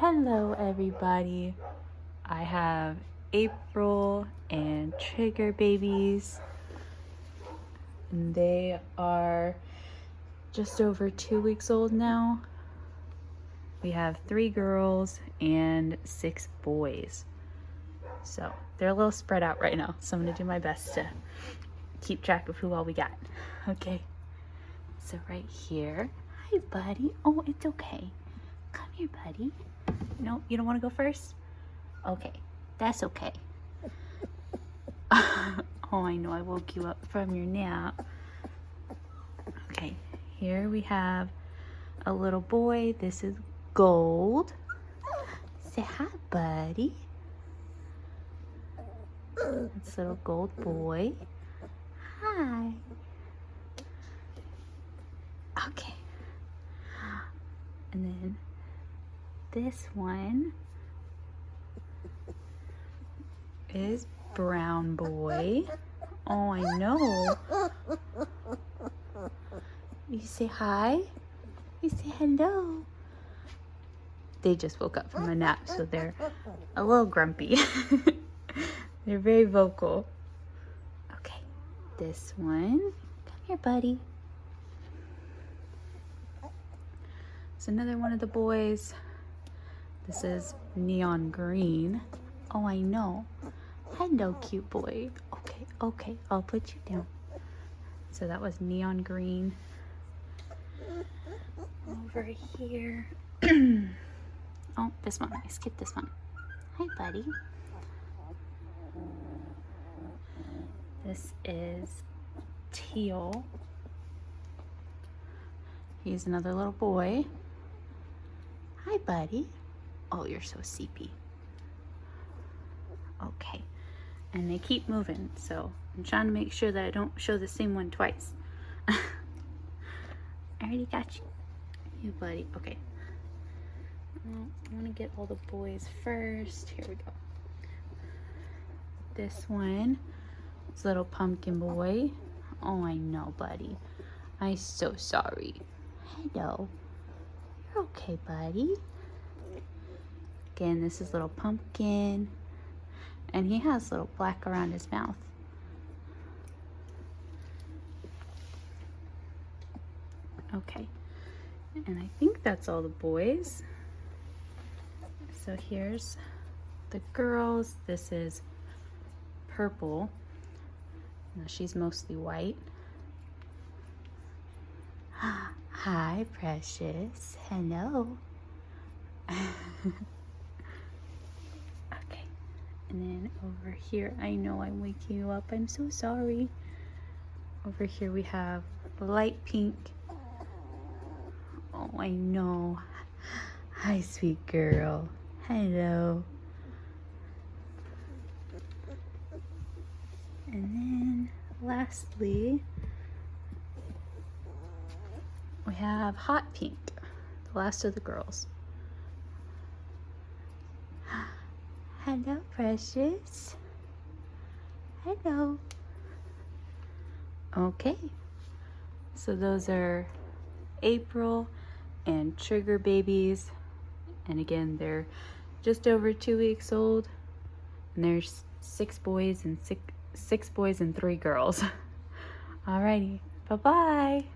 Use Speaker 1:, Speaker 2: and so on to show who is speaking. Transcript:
Speaker 1: Hello everybody. I have April and Trigger babies. And they are just over 2 weeks old now. We have 3 girls and 6 boys. So they're a little spread out right now. So I'm gonna do my best to keep track of who all we got. Okay. So right here. Hi buddy. Oh, it's okay. Come here, buddy. No, you don't want to go first? Okay, that's okay. Oh, I know I woke you up from your nap. Okay, here we have a little boy. This is Gold. Say hi, buddy. It's little Gold boy. Hi. Okay. And then this one is Brown boy. Oh, I know. You say hi? You say hello? They just woke up from a nap, so they're a little grumpy. They're very vocal. Okay, this one. Come here, buddy. It's another one of the boys. This is Neon Green. Oh, I know. Hello, cute boy. Okay, I'll put you down. So that was Neon Green. Over here. Oh, this one. I skipped this one. Hi, buddy. This is Teal. He's another little boy. Hi, buddy. Oh, you're so sleepy. Okay. And they keep moving, so I'm trying to make sure that I don't show the same one twice. I already got you. You, buddy. Okay. Well, I want to get all the boys first. Here we go. This one is little pumpkin boy. Oh, I know, buddy. I'm so sorry. Hello. You're okay, buddy. Again, this is little pumpkin. And he has little black around his mouth. Okay. And I think that's all the boys. So here's the girls. This is Purple. Now she's mostly white. Hi, precious. Hello. Okay. And then over here, I know I'm waking you up. I'm so sorry. Over here we have light pink. Oh, I know. Hi, sweet girl. Hello. And then lastly, we have hot pink, the last of the girls. Hello, precious. Hello. Okay. So those are April and Trigger babies. And again, they're just over 2 weeks old. And there's 6 boys and 3 girls. Alrighty. Bye-bye.